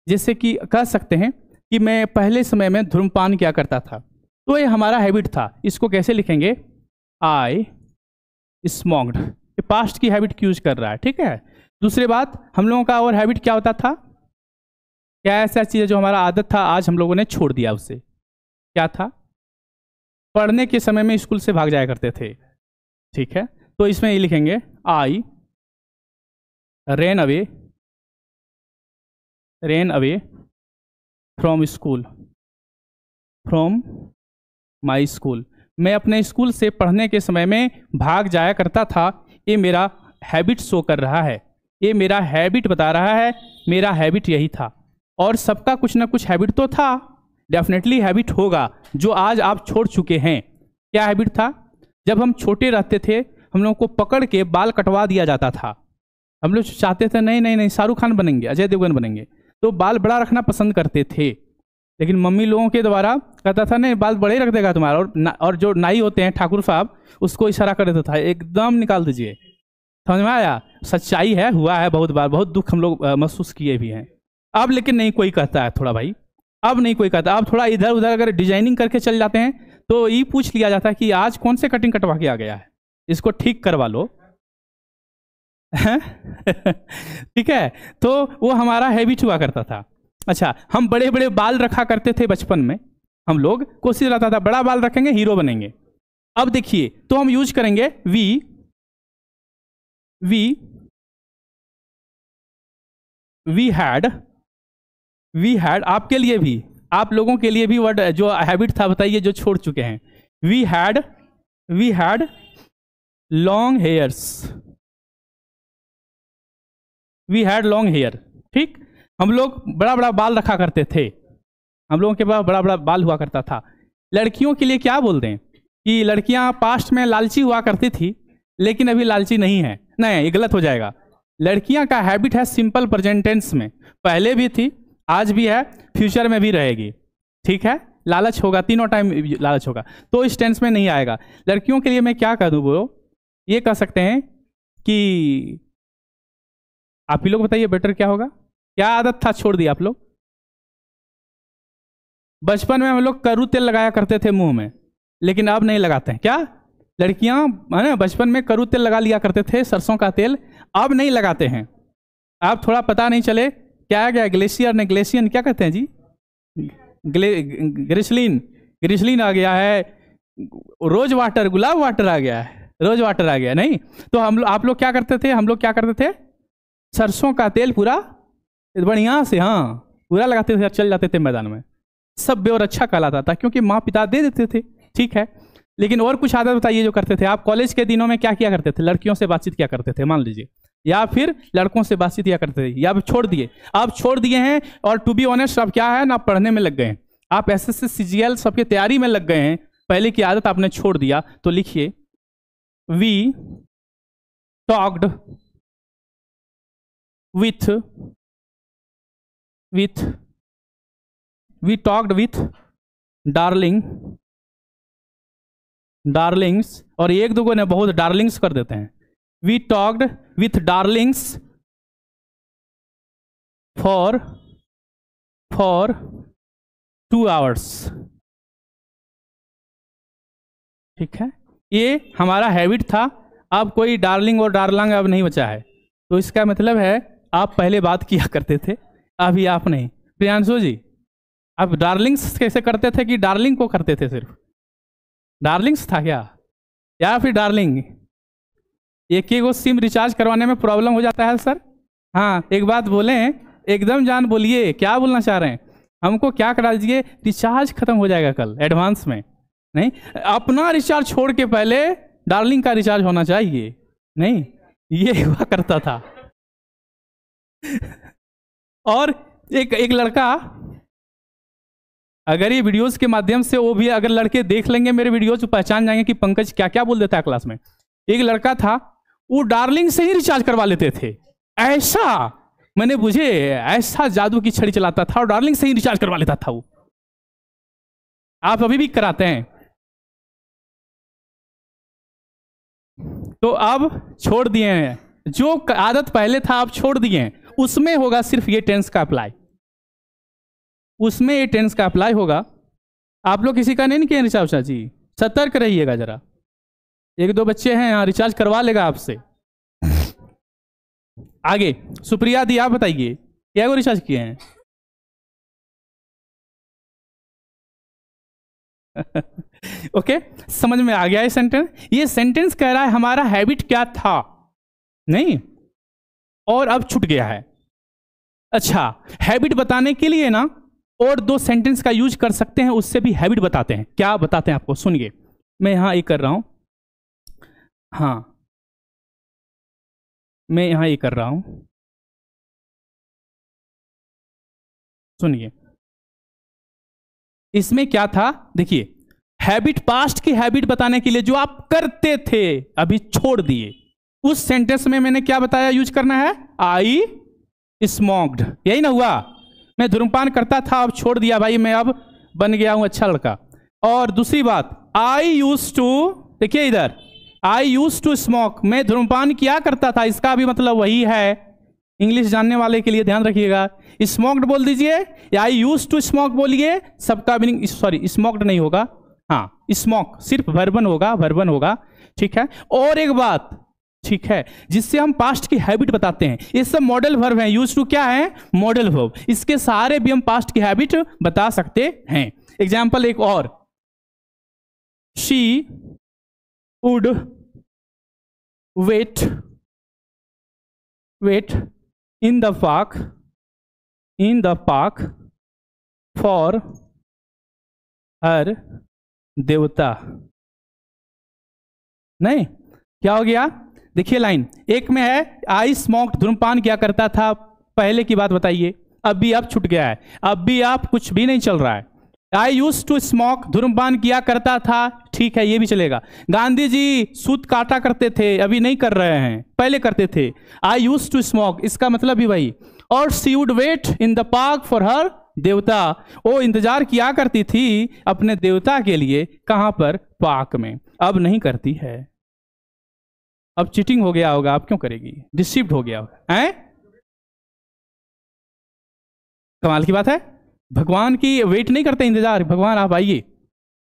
जैसे कि कह सकते हैं कि मैं पहले समय में धूम्रपान किया करता था, तो ये हमारा हैबिट था। इसको कैसे लिखेंगे? आई स्मोक्ड। ये पास्ट की हैबिट यूज कर रहा है, ठीक है। दूसरी बात, हम लोगों का और हैबिट क्या होता था? क्या ऐसा चीज है जो हमारा आदत था, आज हम लोगों ने छोड़ दिया उसे? क्या था? पढ़ने के समय में स्कूल से भाग जाया करते थे, ठीक है। तो इसमें ये लिखेंगे I ran away from my school. मैं अपने स्कूल से पढ़ने के समय में भाग जाया करता था, ये मेरा हैबिट शो कर रहा है, ये मेरा हैबिट बता रहा है, मेरा हैबिट यही था। और सबका कुछ ना कुछ हैबिट तो था, डेफिनेटली हैबिट होगा जो आज आप छोड़ चुके हैं। क्या हैबिट था? जब हम छोटे रहते थे हम लोगों को पकड़ के बाल कटवा दिया जाता था। हम लोग चाहते थे नहीं नहीं नहीं शाहरुख खान बनेंगे, अजय देवगन बनेंगे, तो बाल बड़ा रखना पसंद करते थे। लेकिन मम्मी लोगों के द्वारा कहता था नहीं बाल बड़े रख देगा तुम्हारा, और जो नाई होते हैं ठाकुर साहब उसको इशारा कर देता था एकदम निकाल दीजिए। समझ में आया? सच्चाई है, हुआ है बहुत बार, बहुत दुख हम लोग महसूस किए भी हैं। अब लेकिन नहीं कोई कहता है थोड़ा भाई, अब नहीं कोई कहता। अब थोड़ा इधर उधर अगर डिजाइनिंग करके चल जाते हैं तो ये पूछ लिया जाता है कि आज कौन से कटिंग कटवा के आ गया है, इसको ठीक करवा लो। ठीक है, तो वो हमारा हैबिट हुआ करता था। अच्छा, हम बड़े बड़े बाल रखा करते थे बचपन में, हम लोग कोशिश रहता था बड़ा बाल रखेंगे हीरो बनेंगे। अब देखिए तो हम यूज करेंगे वी हैड आपके लिए भी, आप लोगों के लिए भी वर्ड जो हैबिट था बताइए जो छोड़ चुके हैं। We had long hairs, we had long hair. ठीक, हम लोग बड़ा बड़ा बाल रखा करते थे, हम लोगों के पास बड़ा बड़ा बाल हुआ करता था। लड़कियों के लिए क्या बोलते हैं कि लड़कियां पास्ट में लालची हुआ करती थी लेकिन अभी लालची नहीं है। नहीं, ये गलत हो जाएगा। लड़कियां का हैबिट है सिंपल प्रेजेंट टेंस में, पहले भी थी, आज भी है, फ्यूचर में भी रहेगी। ठीक है, लालच होगा, तीनों टाइम लालच होगा, तो इस टेंस में नहीं आएगा। लड़कियों के लिए मैं क्या कह दूं ब्रो, ये कह सकते हैं कि आप ही लोग बताइए बेटर क्या होगा। क्या आदत था छोड़ दिया आप लोग? बचपन में हम लोग करू तेल लगाया करते थे मुंह में, लेकिन अब नहीं लगाते हैं। क्या लड़कियां है ना बचपन में करू तेल लगा लिया करते थे, सरसों का तेल, अब नहीं लगाते हैं। आप थोड़ा पता नहीं चले क्या गया, ग्लेशियर ने ग्लेशियन क्या कहते हैं जी, ग्रिसलिन आ गया है, रोज वाटर, गुलाब वाटर आ गया है, रोज वाटर आ गया नहीं। तो आप लोग क्या करते थे, हम लोग क्या करते थे, सरसों का तेल पूरा बढ़िया से, हाँ पूरा लगाते थे, चल जाते थे मैदान में, सब और अच्छा कहलाता था क्योंकि माँ पिता दे देते थे। ठीक है, लेकिन और कुछ आदत बताइए जो करते थे आप। कॉलेज के दिनों में क्या किया करते थे? लड़कियों से बातचीत किया करते थे मान लीजिए, या फिर लड़कों से बातचीत किया करते थे, या फिर छोड़ दिए? आप छोड़ दिए हैं, और टू बी ऑनेस्ट अब क्या है ना, पढ़ने में लग गए हैं, आप एसएससी सीजीएल सबकी तैयारी में लग गए हैं, पहले की आदत आपने छोड़ दिया। तो लिखिए वी टॉक्ड विथ डार्लिंग्स, और एक दो ने बहुत डार्लिंग्स कर देते हैं। We talked with darlings for 2 hours। ठीक है, ये हमारा हैबिट था। अब कोई डार्लिंग और डार्लंग अब नहीं बचा है, तो इसका मतलब है आप पहले बात किया करते थे, अभी आप नहीं। प्रियांशु जी, आप डार्लिंग्स कैसे करते थे कि डार्लिंग को करते थे? सिर्फ डार्लिंग्स था क्या, या फिर डार्लिंग? एक ही सिम रिचार्ज करवाने में प्रॉब्लम हो जाता है सर। हाँ, एक बात बोलें, एकदम जान बोलिए, क्या बोलना चाह रहे हैं? हमको क्या करा दीजिए, रिचार्ज खत्म हो जाएगा कल एडवांस में। नहीं, अपना रिचार्ज छोड़ के पहले डार्लिंग का रिचार्ज होना चाहिए। नहीं, ये हुआ करता था। और एक लड़का, अगर ये वीडियोस के माध्यम से वो भी अगर लड़के देख लेंगे मेरे वीडियोस तो पहचान जाएंगे कि पंकज क्या क्या बोल देता है क्लास में। एक लड़का था, वो डार्लिंग से ही रिचार्ज करवा लेते थे। ऐसा मैंने बुझे, ऐसा जादू की छड़ी चलाता था और डार्लिंग से ही रिचार्ज करवा लेता था वो। आप अभी भी कराते हैं? तो अब छोड़ दिए हैं, जो आदत पहले था आप छोड़ दिए हैं, उसमें होगा सिर्फ ये टेंस का अप्लाई, उसमें ये टेंस का अप्लाई होगा। आप लोग किसी का नहीं किए रिचार्ज जी? सतर्क रहिएगा जरा, एक दो बच्चे हैं यहाँ रिचार्ज करवा लेगा आपसे। आगे सुप्रिया दी, आप बताइए क्या वो रिचार्ज किए हैं? ओके, समझ में आ गया ये सेंटेंस। ये सेंटेंस कह रहा है हमारा हैबिट क्या था, नहीं, और अब छूट गया है। अच्छा, हैबिट बताने के लिए ना और 2 सेंटेंस का यूज कर सकते हैं, उससे भी हैबिट बताते हैं। क्या बताते हैं आपको, सुनिए। मैं यहां एक कर रहा हूं, हाँ, मैं यहां ये कर रहा हूं, सुनिए। इसमें क्या था, देखिए, हैबिट, पास्ट की हैबिट बताने के लिए जो आप करते थे अभी छोड़ दिए, उस सेंटेंस में मैंने क्या बताया यूज करना है, आई स्मोक्ड, यही ना हुआ। मैं धूम्रपान करता था, अब छोड़ दिया भाई, मैं अब बन गया हूं अच्छा लड़का। और दूसरी बात, आई यूज टू, देखिए इधर, आई यूज टू स्मोक, मैं धूम्रपान किया करता था, इसका भी मतलब वही है। इंग्लिश जानने वाले के लिए ध्यान रखिएगा, स्मोक्ड बोल दीजिए या आई यूज टू स्मोक बोलिए, सबका मीनिंग, सॉरी स्मोक्ड नहीं होगा, हाँ स्मोक सिर्फ वर्बन होगा, वर्बन होगा, ठीक है। और एक बात, ठीक है, जिससे हम पास्ट की हैबिट बताते हैं, ये सब मॉडल वर्ब हैं, यूज टू क्या है, मॉडल वर्ब, इसके सहारे भी हम पास्ट की हैबिट बता सकते हैं। एग्जाम्पल एक और, she would wait in the park for her देवता। नहीं, क्या हो गया, देखिए लाइन एक में है आई स्मोक्ड, धूम्रपान किया करता था, पहले की बात बताइए, अब भी आप छूट गया है, अब भी आप कुछ भी नहीं चल रहा है। आई यूज टू स्मोक, धूम्रपान किया करता था, ठीक है ये भी चलेगा। गांधी जी सूत काटा करते थे, अभी नहीं कर रहे हैं, पहले करते थे। आई यूज टू स्मोक, इसका मतलब भी वही। और she would wait in the park for her देवता, वो इंतजार किया करती थी अपने देवता के लिए, कहां पर, पार्क में, अब नहीं करती है। अब चीटिंग हो गया होगा, अब क्यों करेगी, डिसीव्ड हो गया होगा, हैं? कमाल की बात है, भगवान की वेट नहीं करते, इंतजार, भगवान आप आइए,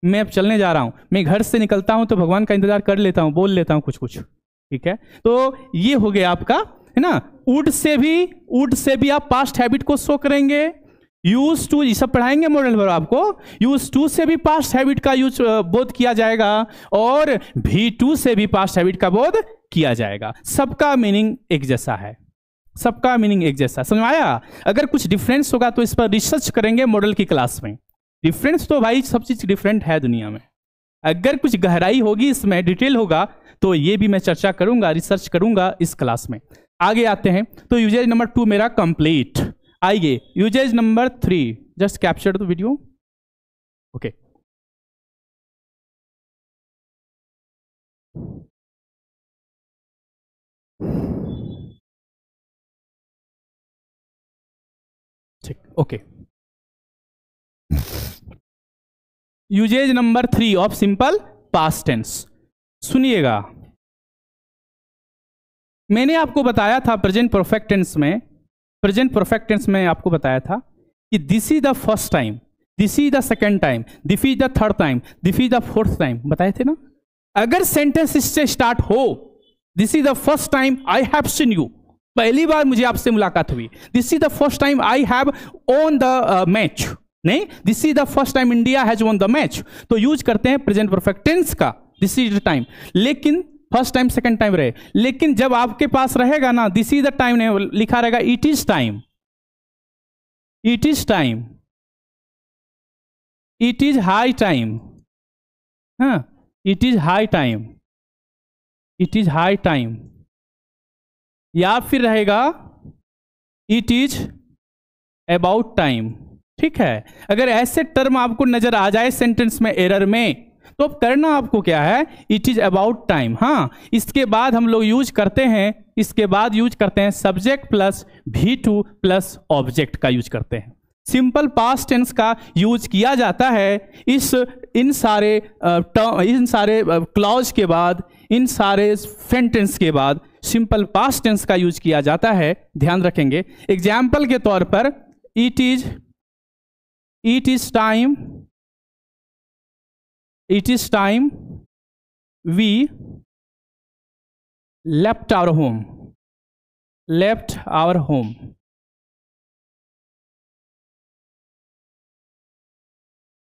मैं अब चलने जा रहा हूं, मैं घर से निकलता हूं तो भगवान का इंतजार कर लेता हूं, बोल लेता हूं कुछ कुछ, ठीक है। तो ये हो गया आपका, है ना। वुड से भी आप पास्ट हैबिट को शो करेंगे। यूज टू, ये सब पढ़ाएंगे मॉडल वर्ब आपको। यूज टू से भी पास्ट हैबिट का यूज बोध किया जाएगा, और भी टू से भी पास्ट हैबिट का बोध किया जाएगा। सबका मीनिंग एक जैसा है, सबका मीनिंग एक जैसा, समझ में आया। अगर कुछ डिफरेंस होगा तो इस पर रिसर्च करेंगे मॉडल की क्लास में। डिफरेंस तो भाई सब चीज डिफरेंट है दुनिया में, अगर कुछ गहराई होगी इसमें, डिटेल होगा, तो ये भी मैं चर्चा करूंगा, रिसर्च करूंगा इस क्लास में। आगे आते हैं, तो यूजेज नंबर 2 मेरा कंप्लीट। आइए uses number 3, just capture the video, okay. ठीक, okay. Uses number 3 of simple past tense, सुनिएगा। मैंने आपको बताया था प्रेजेंट परफेक्ट टेंस में आपको बताया था कि this is the first time, this is the second time, this is the third time, this is the fourth time, बताए थे ना। अगर सेंटेंस इससे स्टार्ट हो, this is the first time I have seen you, पहली बार मुझे आपसे मुलाकात हुई, this is the first time I have won the match, नहीं, this is the first time India has won the match, तो यूज करते हैं प्रेजेंट परफेक्ट टेंस का, दिस इज द टाइम। लेकिन फर्स्ट टाइम सेकंड टाइम रहे, लेकिन जब आपके पास रहेगा ना दिस इज द टाइम, नहीं लिखा रहेगा it is time, it is time, it is high time, हाँ it is high time, it is high time, या फिर रहेगा इट इज अबाउट टाइम, ठीक है। अगर ऐसे टर्म आपको नजर आ जाए सेंटेंस में एरर में, तो अब करना आपको क्या है, इट इज अबाउट टाइम। हाँ, इसके बाद हम लोग यूज करते हैं, इसके बाद यूज करते हैं subject plus V2 plus object का यूज करते हैं। सिंपल पास्ट टेंस का यूज किया जाता है इन सारे क्लॉज के बाद, इन सारे सेंटेंस के बाद सिंपल पास्ट टेंस का यूज किया जाता है, ध्यान रखेंगे। एग्जाम्पल के तौर पर it is time, it is time we left our home, left our home,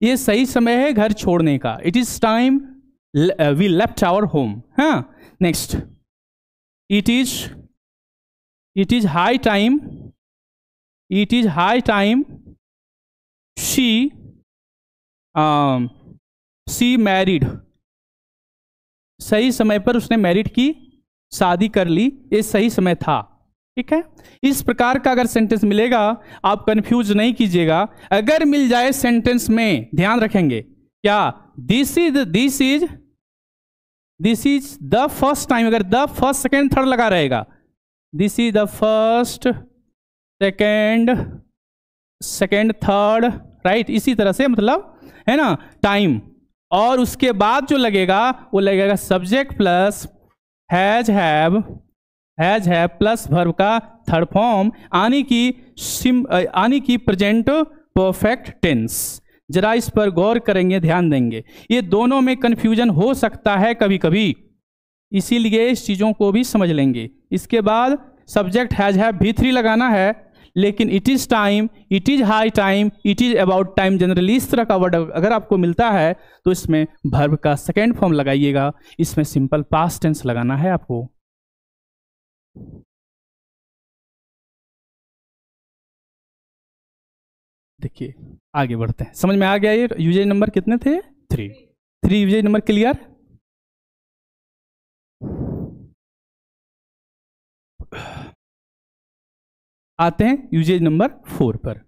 ये सही समय है घर छोड़ने का, it is time we left our home। हाँ, next, it is high time, it is high time she married, सही समय पर उसने मैरिड की, शादी कर ली, ये सही समय था। ठीक है, इस प्रकार का अगर सेंटेंस मिलेगा आप कंफ्यूज नहीं कीजिएगा। अगर मिल जाए सेंटेंस में, ध्यान रखेंगे क्या, this is the first time, अगर द फर्स्ट सेकेंड थर्ड लगा रहेगा, this is the first second third, right, इसी तरह से मतलब है ना टाइम, और उसके बाद जो लगेगा वो लगेगा subject plus has have plus verb का थर्ड फॉर्म, आने की प्रेजेंट परफेक्ट टेंस। जरा इस पर गौर करेंगे, ध्यान देंगे, ये दोनों में कंफ्यूजन हो सकता है कभी कभी, इसीलिए इस चीजों को भी समझ लेंगे। इसके बाद सब्जेक्ट हैज हैव V3 लगाना है, लेकिन it is time, it is high time, it is about time, generally इस तरह का वर्ड अगर आपको मिलता है तो इसमें वर्ब का सेकेंड फॉर्म लगाइएगा, इसमें सिंपल पास्ट टेंस लगाना है आपको। देखिए आगे बढ़ते हैं, समझ में आ गया? ये यूजेज नंबर कितने थे? 3 यूजेज नंबर क्लियर? आते हैं यूजेज नंबर 4 पर।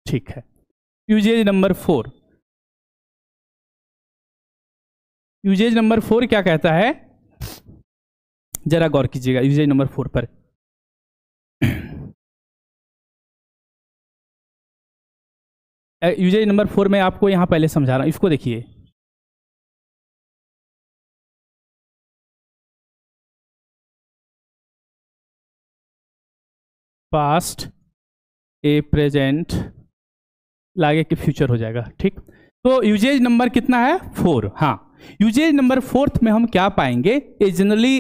ठीक है, यूजेज नंबर 4, यूजेज नंबर 4 क्या कहता है, जरा गौर कीजिएगा यूजेज नंबर 4 पर। यूजेज नंबर 4 में आपको यहां पहले समझा रहा हूं, इसको देखिए। पास्ट, ए प्रेजेंट, लागे कि फ्यूचर हो जाएगा। ठीक, तो यूजेज नंबर कितना है? 4। हाँ, यूजेज नंबर 4 में हम क्या पाएंगे, ये जनरली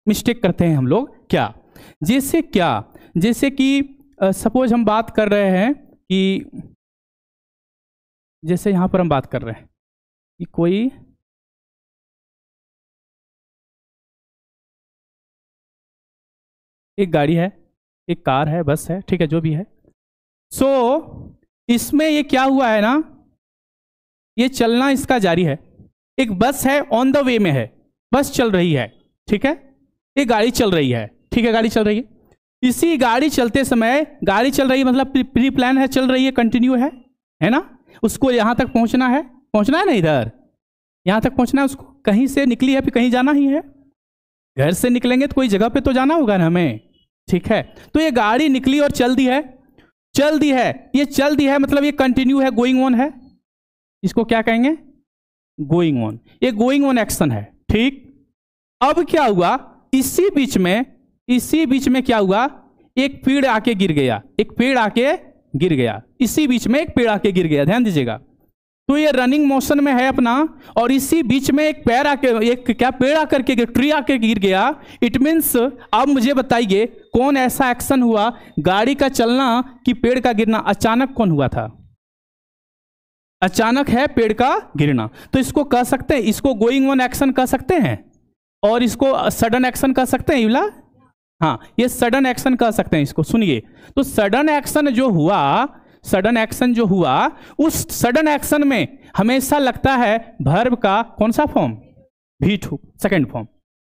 मिस्टेक करते हैं हम लोग। क्या? जैसे कि सपोज हम बात कर रहे हैं कि, जैसे यहां पर हम बात कर रहे हैं कि कोई एक गाड़ी है, एक कार है, बस है, ठीक है, जो भी है। सो इसमें ये क्या हुआ है ना, ये चलना इसका जारी है। एक बस है, ऑन द वे में है, बस चल रही है, ठीक है, ये गाड़ी चल रही है, ठीक है, गाड़ी चल रही है। इसी गाड़ी चलते समय, गाड़ी चल रही है मतलब प्री प्लान है, चल रही है, कंटिन्यू है ना, उसको यहां तक पहुंचना है ना, इधर यहां तक पहुंचना है उसको, कहीं से निकली है फिर कहीं जाना ही है, घर से निकलेंगे तो कोई जगह पे तो जाना होगा ना हमें, ठीक है। तो ये गाड़ी निकली और चल दी है, ये चल दी है मतलब ये कंटिन्यू है, गोइंग ऑन है, इसको क्या कहेंगे? गोइंग ऑन, ये गोइंग ऑन एक्शन है, ठीक। अब क्या हुआ, इसी बीच में क्या हुआ, एक पेड़ आके गिर गया, इसी बीच में एक पेड़ आके गिर गया, ध्यान दीजिएगा। तो ये रनिंग मोशन में है अपना, और इसी बीच में एक पेड़ आकर के ट्री आके गिर गया। इट मीन्स, अब मुझे बताइए कौन ऐसा एक्शन हुआ, गाड़ी का चलना कि पेड़ का गिरना, अचानक कौन हुआ था? अचानक है पेड़ का गिरना, तो इसको कह सकते हैं, इसको गोइंग ऑन एक्शन कह सकते हैं, और इसको सडन एक्शन कह सकते हैं युला। हाँ, ये सडन एक्शन कह सकते हैं इसको। सुनिए, तो सडन एक्शन जो हुआ, उस सडन एक्शन में हमेशा लगता है वर्ब का कौन सा फॉर्म? V2, second form.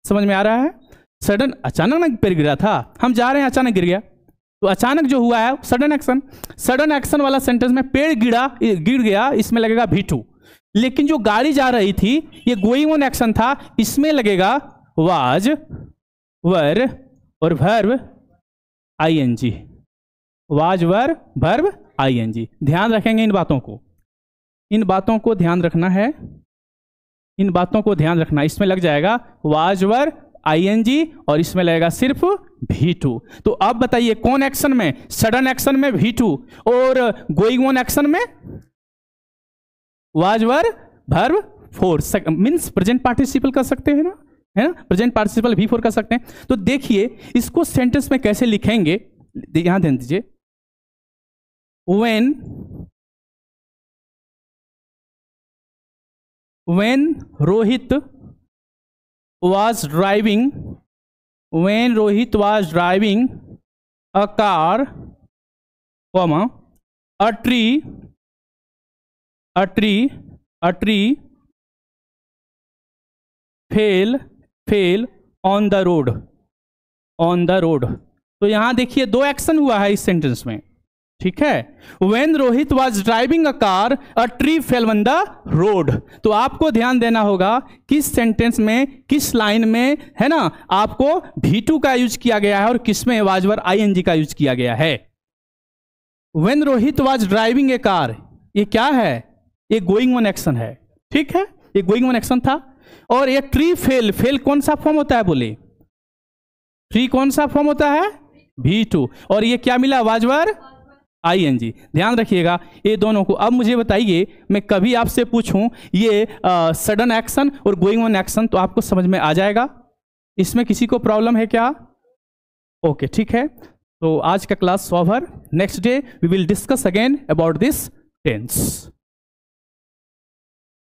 समझ में आ रहा है? सडन, अचानक ना पेड़ गिरा था, हम जा रहे हैं, अचानक गिर गया, तो अचानक जो हुआ है सडन एक्शन वाला सेंटेंस में पेड़ गिर गया, इसमें लगेगा V2। लेकिन जो गाड़ी जा रही थी, ये गोइंग ऑन एक्शन था, इसमें लगेगा वाज, वर और verb ING, was, were, verb ING। ध्यान रखेंगे इन बातों को ध्यान रखना है, इसमें लग जाएगा वाज, वर ING, और इसमें लगेगा सिर्फ V2। तो अब बताइए कौन एक्शन में? सडन एक्शन में V2, और गोइंग ऑन एक्शन में was, were, verb 4, means present participle कर सकते हैं ना, है ना, प्रेजेंट पार्टिसिपल V4 कर सकते हैं। तो देखिए इसको सेंटेंस में कैसे लिखेंगे, यहां ध्यान दीजिए। when Rohit was driving a car, comma, a tree fell on the road, on the road. तो यहां देखिए दो एक्शन हुआ है इस सेंटेंस में, ठीक है। When Rohit was driving a car a tree fell on the road. तो आपको ध्यान देना होगा किस सेंटेंस में, किस लाइन में, है ना, आपको V2 का यूज किया गया है और किस में वाज वर ING का यूज किया गया है। When Rohit was driving A car, ये क्या है, ये गोइंग ऑन एक्शन है, ठीक है, ये गोइंग ऑन एक्शन था। और ये ट्री फेल, फेल कौन सा फॉर्म होता है बोले, ट्री कौन सा फॉर्म होता है, V2। और ये क्या मिला, वाज वर ING। ध्यान रखिएगा ये दोनों को। अब मुझे बताइए, मैं कभी आपसे पूछूं ये सडन एक्शन और गोइंग ऑन एक्शन, तो आपको समझ में आ जाएगा, इसमें किसी को प्रॉब्लम है क्या? ओके, ठीक है। तो आज का class over. Next day we will discuss again about this tense.